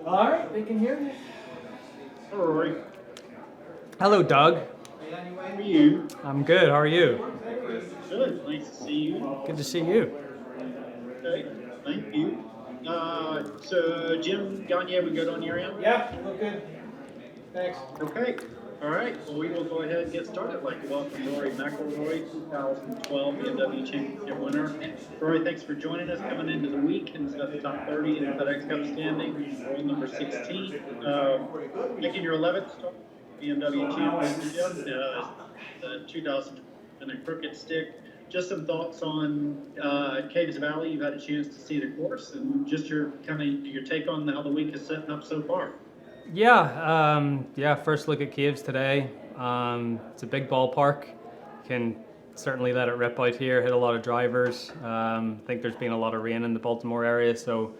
All right, they can hear me. Hello, Rory. Hello, Doug. How are you? I'm good. How are you? Good. Nice to see you. Good to see you. Okay. Thank you. So Jim, Gagne, we good on your end? Yeah, look good. Thanks. Okay. All right. Well, we will go ahead and get started. I'd like to welcome Rory McIlroy, 2012 BMW Championship winner. Rory, thanks for joining us coming into the week and set the top 30 in the FedEx Cup standing. Role number 16. Making your 11th start BMW Championship. The 2000 and a crooked stick. Just some thoughts on Caves Valley. You've had a chance to see the course, and just your take on how the week is setting up so far. Yeah. First look at Caves today. It's a big ballpark. Can certainly let it rip out here. Hit a lot of drivers. I think there's been a lot of rain in the Baltimore area, so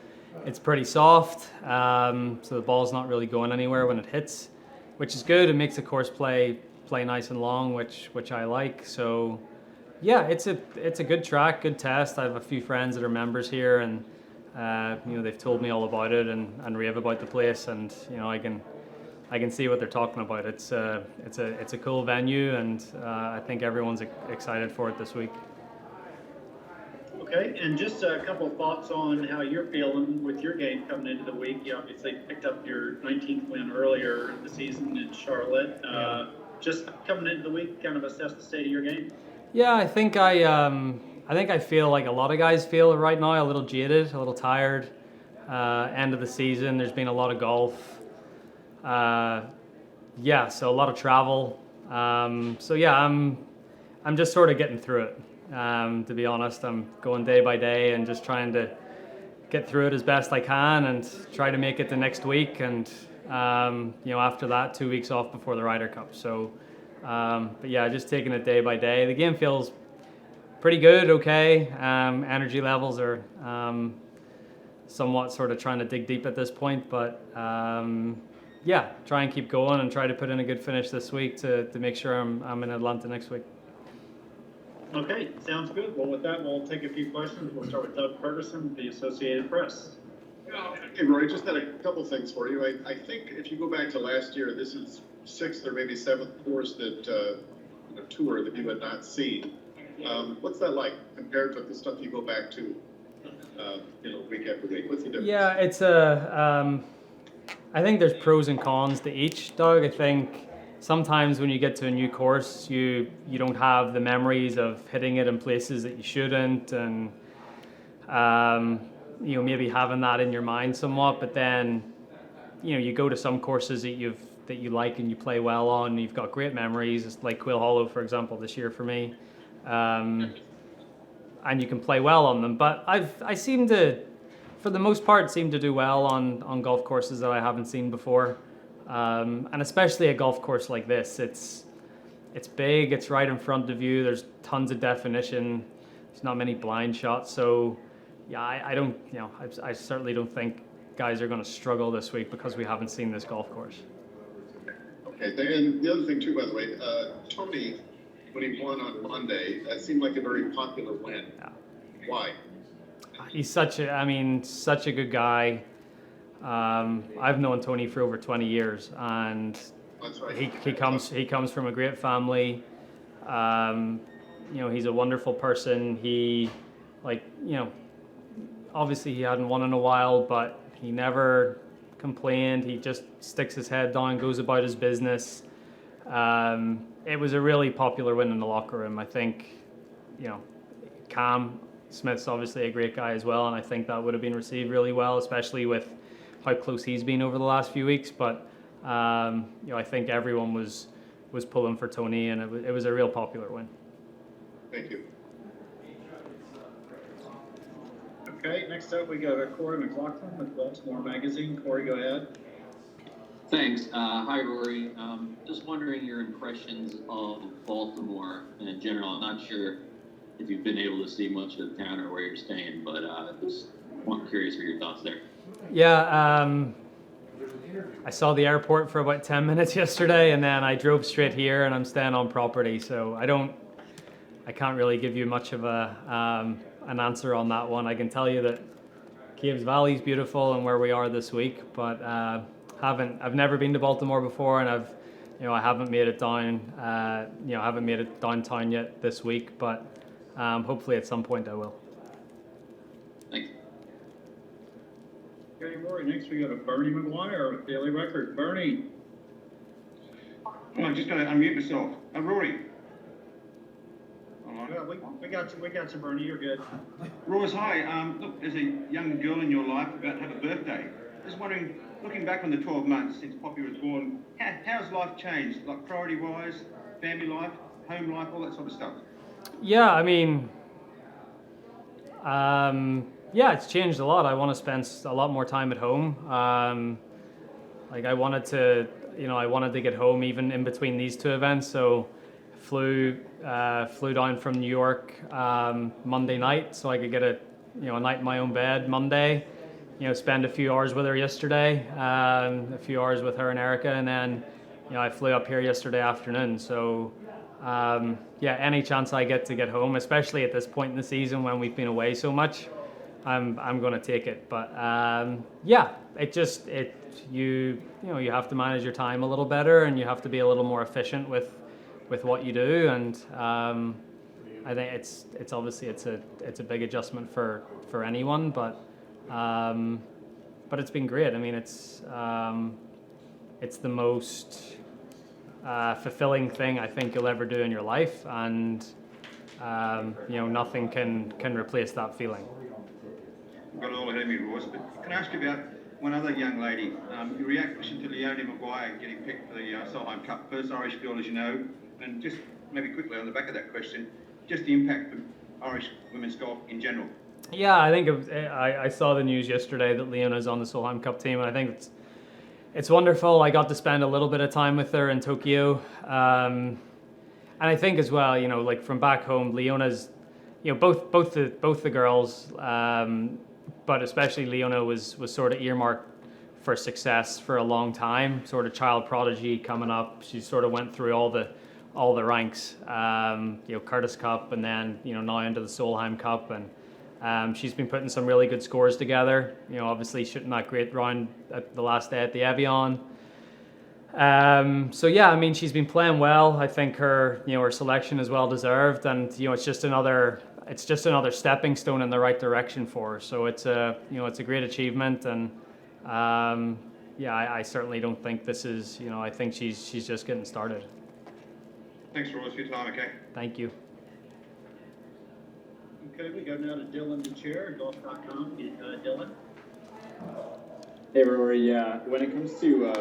it's pretty soft. So the ball's not really going anywhere when it hits, which is good. It makes the course play nice and long, which I like. So yeah, it's a good track, good test. I have a few friends that are members here, and they've told me all about it and rave about the place, and I can see what they're talking about. It's a cool venue, and I think everyone's excited for it this week. Okay, and just a couple of thoughts on how you're feeling with your game coming into the week. You obviously picked up your 19th win earlier in the season in Charlotte. Just coming into the week, kind of assess the state of your game. Yeah, I think I feel like a lot of guys feel right now, a little jaded, a little tired. End of the season, there's been a lot of golf. So a lot of travel. I'm just sort of getting through it. To be honest, I'm going day by day and just trying to get through it as best I can and try to make it the next week. And after that, 2 weeks off before the Ryder Cup. So, just taking it day by day. The game feels pretty good, okay. Energy levels are somewhat sort of trying to dig deep at this point, but try and keep going and try to put in a good finish this week to make sure I'm in Atlanta next week. Okay, sounds good. Well, with that, we'll take a few questions. We'll start with Doug Ferguson, the Associated Press. Hey, Rory, just had a couple things for you. I think if you go back to last year, this is sixth or maybe seventh course that tour that you had not seen. What's that like compared to the stuff you go back to, week after week? What's the difference? Yeah, it's I think there's pros and cons to each, Doug. I think sometimes when you get to a new course, you don't have the memories of hitting it in places that you shouldn't, and maybe having that in your mind somewhat. But then, you go to some courses that you like and you play well on, and you've got great memories. It's like Quail Hollow, for example, this year for me, and you can play well on them. But I seem to, for the most part, seem to do well on golf courses that I haven't seen before. And especially a golf course like this, it's big, it's right in front of you, there's tons of definition, there's not many blind shots, so yeah, I certainly don't think guys are going to struggle this week because we haven't seen this golf course. Okay, and the other thing too, by the way, Tony, when he won on Monday, that seemed like a very popular win. Yeah. Why? He's such a good guy. I've known Tony for over 20 years, and That's right. he comes from a great family. He's a wonderful person. He, obviously he hadn't won in a while, but he never complained. He just sticks his head down, goes about his business. It was a really popular win in the locker room. I think, Cam Smith's obviously a great guy as well, and I think that would have been received really well, especially with how close he's been over the last few weeks. But I think everyone was pulling for Tony, and it was a real popular win. Thank you. Okay, next up we go to Corey McLaughlin with Baltimore Magazine. Corey, go ahead. Thanks. Hi, Rory. Just wondering your impressions of Baltimore in general. I'm not sure if you've been able to see much of the town or where you're staying, but just curious for your thoughts there. Yeah, I saw the airport for about 10 minutes yesterday, and then I drove straight here, and I'm staying on property, so I can't really give you much of an answer on that one. I can tell you that Caves Valley's beautiful and where we are this week, but I've never been to Baltimore before, and I haven't made it down, I haven't made it downtown yet this week, but hopefully at some point I will. Thanks. Okay, Rory, next we go to Bernie McGuire with Daily Record. Bernie. Oh, I'm just going to unmute myself. Rory. Yeah, we got you, Bernie. You're good. Royce, hi. Look, there's a young girl in your life about to have a birthday. Just wondering, looking back on the 12 months since Poppy was born, how's life changed? Like priority-wise, family life, home life, all that sort of stuff? Yeah, I mean, it's changed a lot. I want to spend a lot more time at home. I wanted to get home even in between these two events. So flew down from New York Monday night, so I could get a night in my own bed Monday. Spend a few hours with her yesterday, a few hours with her and Erica, and then I flew up here yesterday afternoon. So any chance I get to get home, especially at this point in the season when we've been away so much, I'm going to take it. But you have to manage your time a little better, and you have to be a little more efficient with what you do. And I think it's obviously it's a big adjustment for anyone, but it's been great. I mean, it's the most fulfilling thing I think you'll ever do in your life, and nothing can replace that feeling. I've got it all ahead of me, Royce, but can I ask you about one other young lady? Your reaction to Leonie Maguire getting picked for the Solheim Cup, first Irish girl, as you know, and just maybe quickly on the back of that question, just the impact of Irish women's golf in general. Yeah, I think I saw the news yesterday that Leona's on the Solheim Cup team, and I think it's wonderful. I got to spend a little bit of time with her in Tokyo, and I think as well, like from back home, Leona's, both the girls, but especially Leona was sort of earmarked for success for a long time. Sort of child prodigy coming up. She sort of went through all the ranks, Curtis Cup, and then now into the Solheim Cup, and she's been putting some really good scores together. Obviously shooting that great round at the last day at the Evian. I mean, she's been playing well. I think her selection is well deserved, and it's just another stepping stone in the right direction for her. So it's a great achievement, and I certainly don't think this is I think she's just getting started. Thanks, Royce, for your time, okay? Thank you. Okay, we go now to Dylan the Chair, golf.com. Dylan. Hey Rory, yeah. When it comes to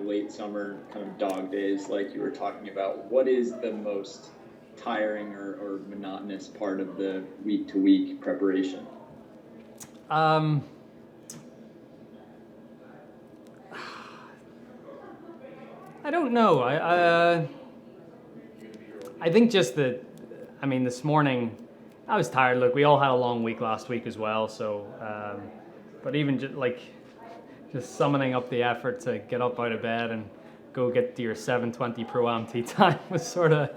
late summer kind of dog days like you were talking about, what is the most tiring or monotonous part of the week-to-week preparation? I don't know. I think just this morning I was tired. Look, we all had a long week last week as well. So, but even just summoning up the effort to get up out of bed and go get to your 7:20 Pro-Am tee time was sort of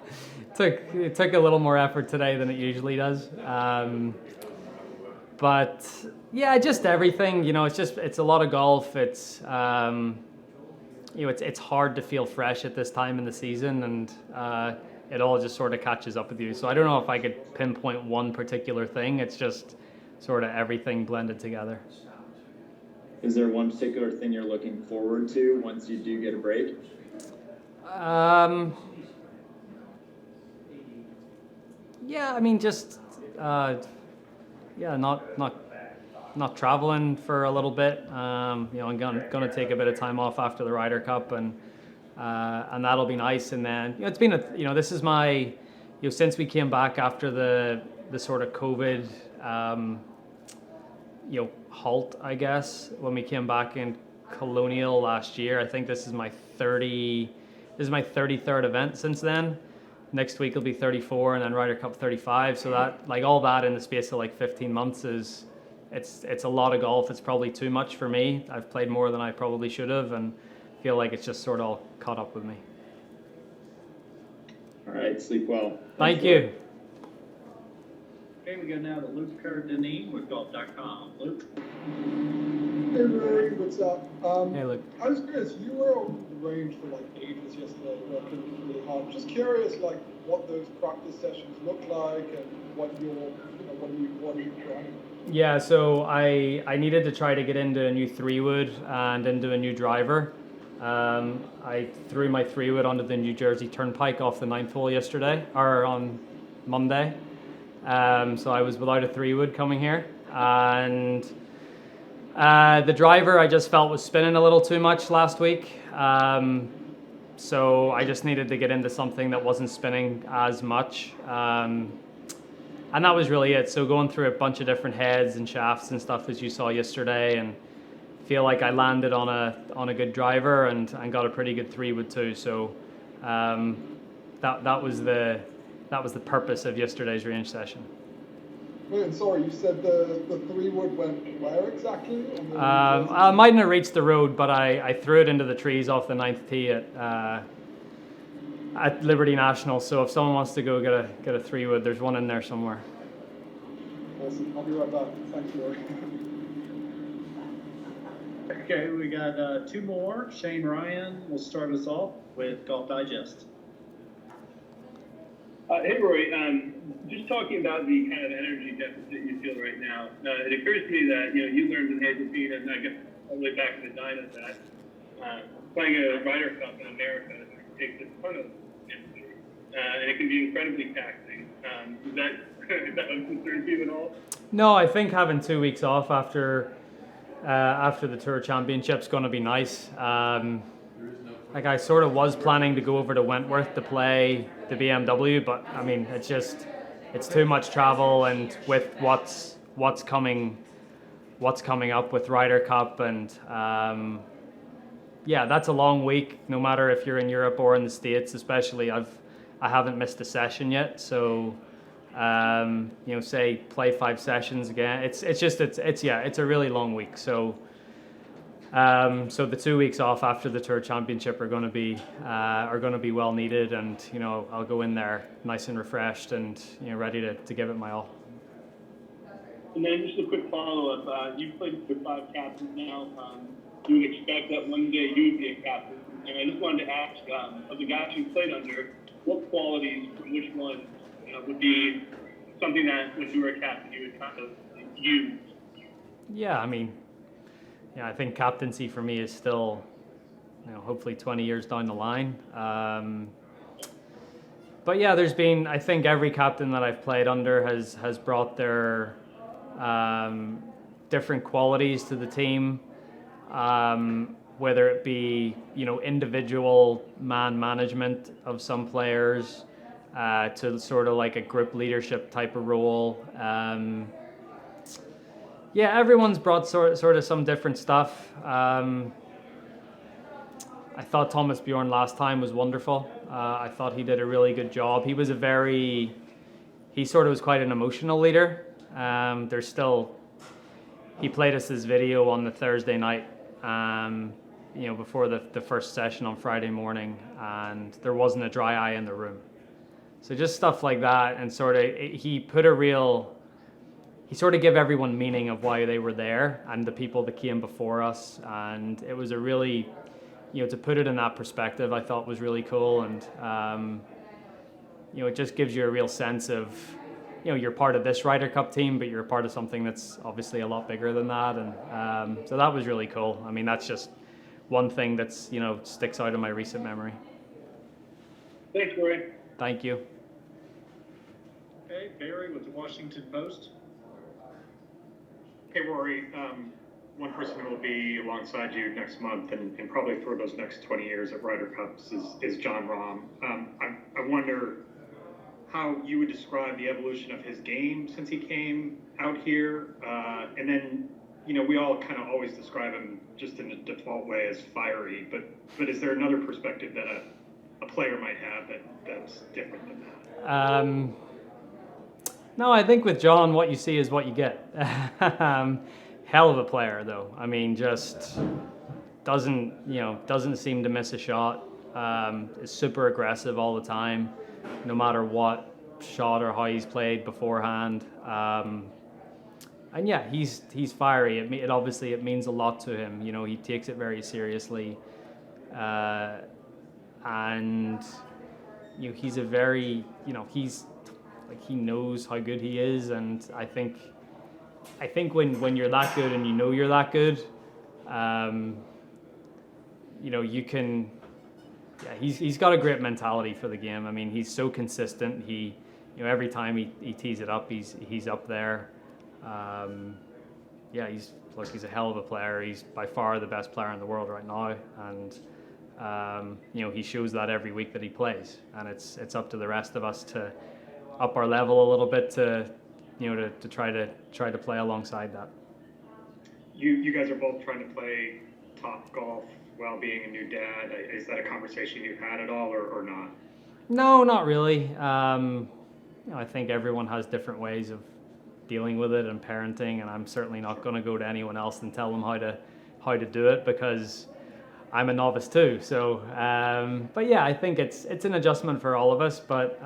took a little more effort today than it usually does. But yeah, just everything. It's a lot of golf. It's it's hard to feel fresh at this time in the season, and it all just sort of catches up with you. So I don't know if I could pinpoint one particular thing. It's just sort of everything blended together. Is there one particular thing you're looking forward to once you do get a break? Yeah, I mean, just not traveling for a little bit. I'm gonna take a bit of time off after the Ryder Cup, and that'll be nice. And then it's been this is my since we came back after the sort of COVID halt, I guess, when we came back in Colonial last year. I think this is my 33rd event since then. Next week will be 34, and then Ryder Cup 35. So that all that in the space of 15 months it's a lot of golf. It's probably too much for me. I've played more than I probably should have, and feel like it's just sort of all caught up with me. All right, sleep well. Thank you. Okay, we go now to Luke Cardenine with golf.com. Luke. Hey Rory, what's up? Hey, look. I was curious, you were on the range for like ages yesterday, working really hard. Just curious, like what those practice sessions look like and what what are you trying? Yeah, so I needed to try to get into a new 3-wood and into a new driver. I threw my 3-wood onto the New Jersey Turnpike off the 9th hole yesterday, or on Monday. So I was without a 3-wood coming here. And the driver I just felt was spinning a little too much last week. So I just needed to get into something that wasn't spinning as much. And that was really it. So going through a bunch of different heads and shafts and stuff as you saw yesterday, and feel like I landed on a good driver and got a pretty good 3-wood too. So that was the purpose of yesterday's range session. Wait, and sorry, you said the 3-wood went where exactly? I mightn't have reached the road, but I threw it into the trees off the 9th tee at Liberty National. So if someone wants to go get a 3-wood, there's one in there somewhere. Awesome. I'll be right back. Thanks, Rory. Okay, we got two more. Shane Ryan will start us off with Golf Digest. Hey, Rory. Just talking about the kind of energy deficit you feel right now. It occurs to me that you learned in Hazeltine, and I guess all the way back in the Dyna, that playing a Ryder Cup in America takes a ton of energy, and it can be incredibly taxing. Is that a concern to you at all? No, I think having 2 weeks off after the Tour Championship's going to be nice. Like I sort of was planning to go over to Wentworth to play the BMW, but I mean it's too much travel, and with what's coming up with Ryder Cup, and yeah, that's a long week. No matter if you're in Europe or in the States, especially, I haven't missed a session yet. So say play 5 sessions again. It's a really long week. So the 2 weeks off after the Tour Championship are going to be well needed, and I'll go in there nice and refreshed and ready to give it my all. And then just a quick follow-up. You've played with 5 captains now. You would expect that one day you would be a captain. And I just wanted to ask, of the guys you played under, what qualities from which one would be something that when you were a captain you would kind of use? Yeah, I think captaincy for me is still, hopefully 20 years down the line. But yeah, I think every captain that I've played under has brought their different qualities to the team, whether it be, individual man management of some players, to sort of like a group leadership type of role. Yeah, everyone's brought sort of some different stuff. I thought Thomas Bjorn last time was wonderful. I thought he did a really good job. He sort of was quite an emotional leader. He played us this video on the Thursday night, before the first session on Friday morning, and there wasn't a dry eye in the room. So just stuff like that, and he sort of gave everyone meaning of why they were there and the people that came before us. And it was a really, to put it in that perspective, I thought was really cool. And, it just gives you a real sense of, you're part of this Ryder Cup team, but you're part of something that's obviously a lot bigger than that. And so that was really cool. That's just one thing that's, sticks out in my recent memory. Thanks, Rory. Thank you. Okay, Barry with the Washington Post. Hey, Rory. One person who will be alongside you next month and probably for those next 20 years at Ryder Cups is John Rahm. I wonder how you would describe the evolution of his game since he came out here. And then, we all kind of always describe him just in a default way as fiery, but is there another perspective that a player might have that's different than that? No, I think with John, what you see is what you get. Hell of a player, though. Just doesn't seem to miss a shot. Is super aggressive all the time, no matter what shot or how he's played beforehand. And yeah, he's fiery. It obviously it means a lot to him. You know, he takes it very seriously, and you know he's a very he's like he knows how good he is, and I think when you're that good and you know you're that good, you can. Yeah, he's got a great mentality for the game. I mean, he's so consistent. Every time he tees it up, he's up there. He's a hell of a player. He's by far the best player in the world right now, and he shows that every week that he plays. And it's up to the rest of us to up our level a little bit to try to play alongside that. You guys are both trying to play top golf while being a new dad. Is that a conversation you've had at all, or not? No, not really. I think everyone has different ways of dealing with it and parenting, and I'm certainly not going to go to anyone else and tell them how to do it, because I'm a novice too. So, but yeah, I think it's an adjustment for all of us, but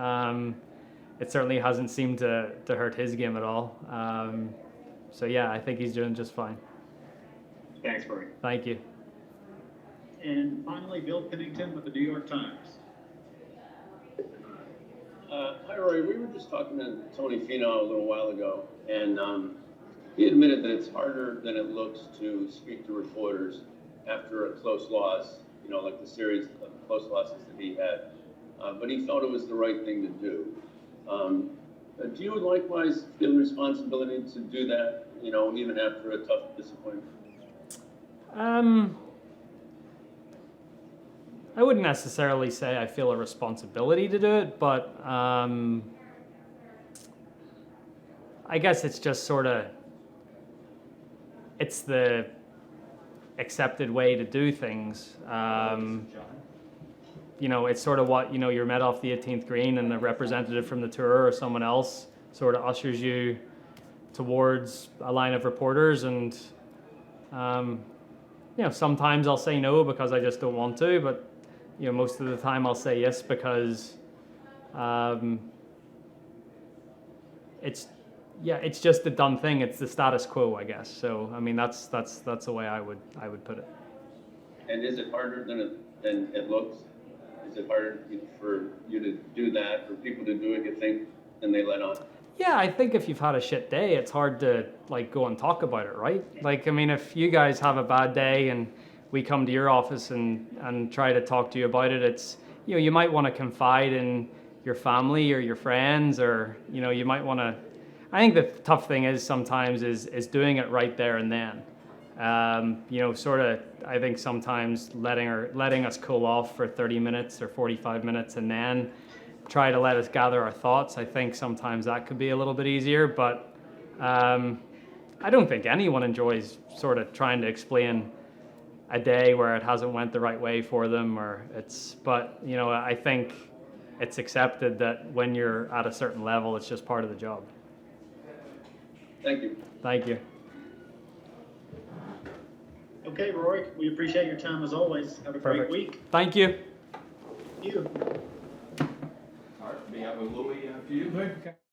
it certainly hasn't seemed to hurt his game at all. So yeah, I think he's doing just fine. Thanks, Rory. Thank you. And finally, Bill Pennington with the New York Times. Hi, Rory. We were just talking to Tony Finau a little while ago, and he admitted that it's harder than it looks to speak to reporters after a close loss, like the series of close losses that he had. But he felt it was the right thing to do. Do you likewise feel the responsibility to do that, even after a tough disappointment? I wouldn't necessarily say I feel a responsibility to do it, but I guess it's just it's the accepted way to do things. It's sort of what, you're met off the 18th green and a representative from the tour or someone else sort of ushers you towards a line of reporters, and sometimes I'll say no because I just don't want to, but most of the time I'll say yes because it's just the done thing. It's the status quo, I guess. So I mean that's the way I would put it. And is it harder than it looks? Is it harder for you to do that, for people to do it, you think, than they let on? Yeah, I think if you've had a shit day, it's hard to go and talk about it, right? Like, I mean, if you guys have a bad day and we come to your office and try to talk to you about it, it's, you might want to confide in your family or your friends, or, you might want to, I think the tough thing is sometimes is doing it right there and then. I think sometimes letting us cool off for 30 minutes or 45 minutes and then try to let us gather our thoughts. I think sometimes that could be a little bit easier, but I don't think anyone enjoys sort of trying to explain a day where it hasn't went the right way for them, but I think it's accepted that when you're at a certain level, it's just part of the job. Thank you. Thank you. Okay, Rory, we appreciate your time as always. Have a Perfect. great week. Thank you. You. All right, may I have a Louis for you?